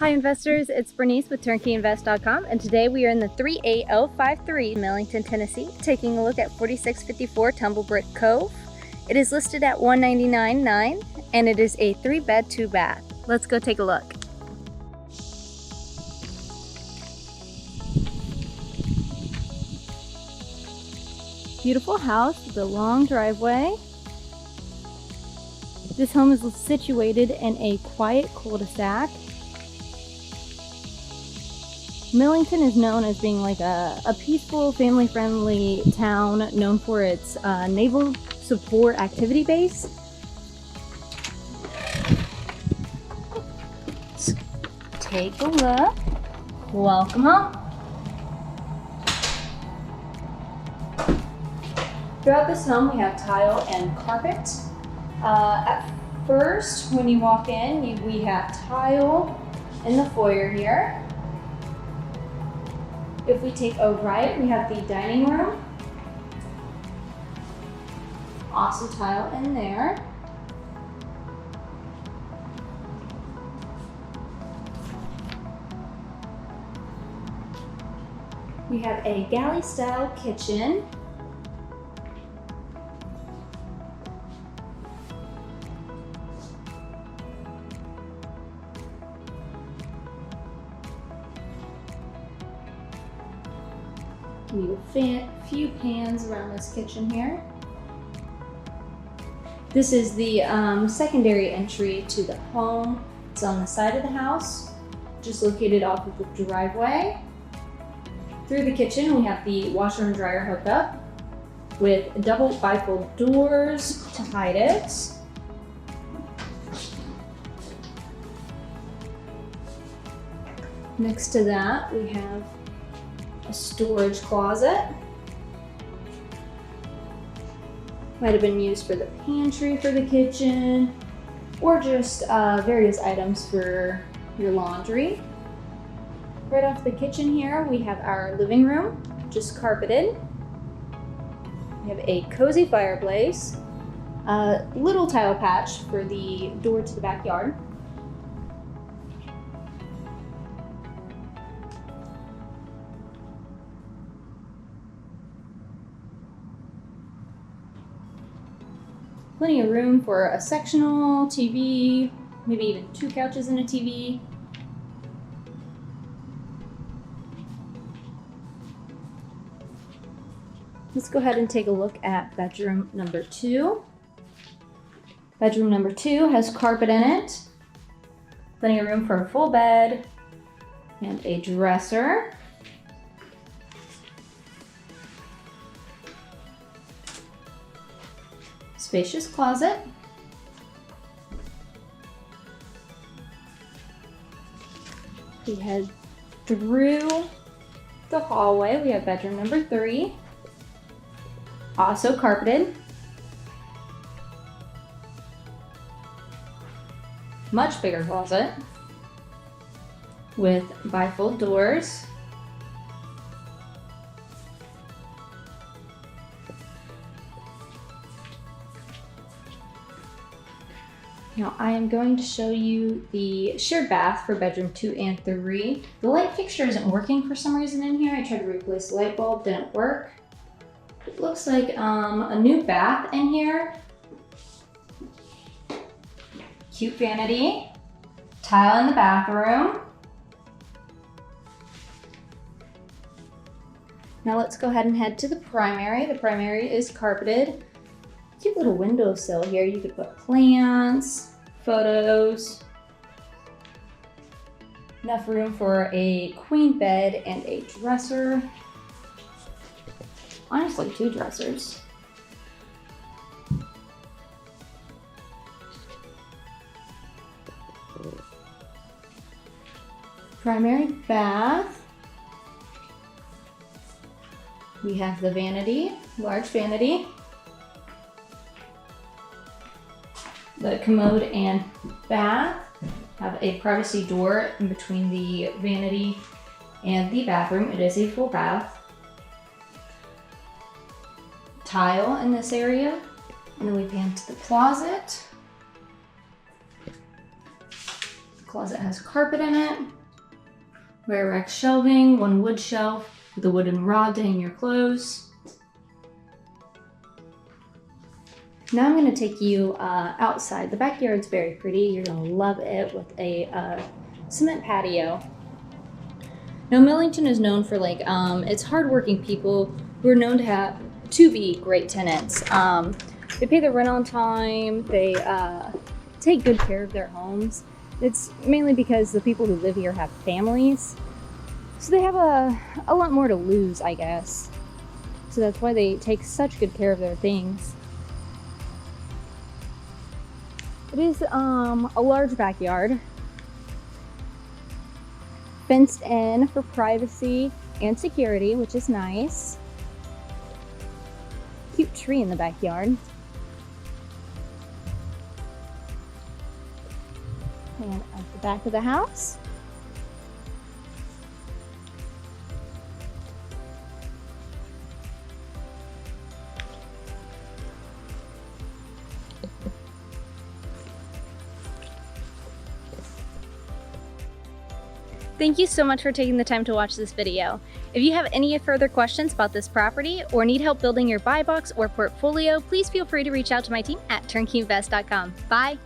Hi investors, it's Bernice with TurnkeyInvest.com, and today we are in the 38053 Millington, Tennessee, taking a look at 4654 Tumblebrook Cove. It is listed at $199.9 and it is a 3-bed, 2-bath. Let's go take a look. Beautiful house with a long driveway. This home is situated in a quiet cul-de-sac. Millington is known as being like a peaceful, family-friendly town known for its naval support activity base. Let's take a look. Welcome home. Throughout this home we have tile and carpet. At first, when you walk in, we have tile in the foyer here. If we take a right, we have the dining room. Awesome tile in there. We have a galley style kitchen. We have a few pans around this kitchen here. This is the secondary entry to the home. It's on the side of the house, just located off of the driveway. Through the kitchen, we have the washer and dryer hookup with double bifold doors to hide it. Next to that, we have a storage closet. Might have been used for the pantry for the kitchen, or just various items for your laundry. Right off the kitchen here, we have our living room, just carpeted. We have a cozy fireplace, a little tile patch for the door to the backyard. Plenty of room for a sectional TV, maybe even 2 couches and a TV. Let's go ahead and take a look at bedroom number 2. Bedroom number 2 has carpet in it, plenty of room for a full bed and a dresser. Spacious closet. We head through the hallway. We have bedroom number 3, also carpeted. Much bigger closet with bifold doors. Now I am going to show you the shared bath for bedroom 2 and 3. The light fixture isn't working for some reason in here. I tried to replace the light bulb, didn't work. It looks like a new bath in here. Cute vanity, tile in the bathroom. Now let's go ahead and head to the primary. The primary is carpeted. Cute little windowsill here. You could put plants, photos. Enough room for a queen bed and a dresser. Honestly, 2 dressers. Primary bath. We have the vanity, large vanity. The commode and bath have a privacy door in between the vanity and the bathroom. It is a full bath. Tile in this area. And then we pan to the closet. closet has carpet in it. Rear rack shelving, one wood shelf with a wooden rod to hang your clothes. Now I'm going to take you outside. The backyard's very pretty. You're going to love it with a cement patio. Now Millington is known for it's hardworking people who are known to be great tenants. They pay their rent on time. They take good care of their homes. It's mainly because the people who live here have families, so they have a lot more to lose, I guess. So that's why they take such good care of their things. It is a large backyard, fenced in for privacy and security, which is nice. Cute tree in the backyard. And at the back of the house, thank you so much for taking the time to watch this video. If you have any further questions about this property or need help building your buy box or portfolio, please feel free to reach out to my team at turnkeyinvest.com. Bye!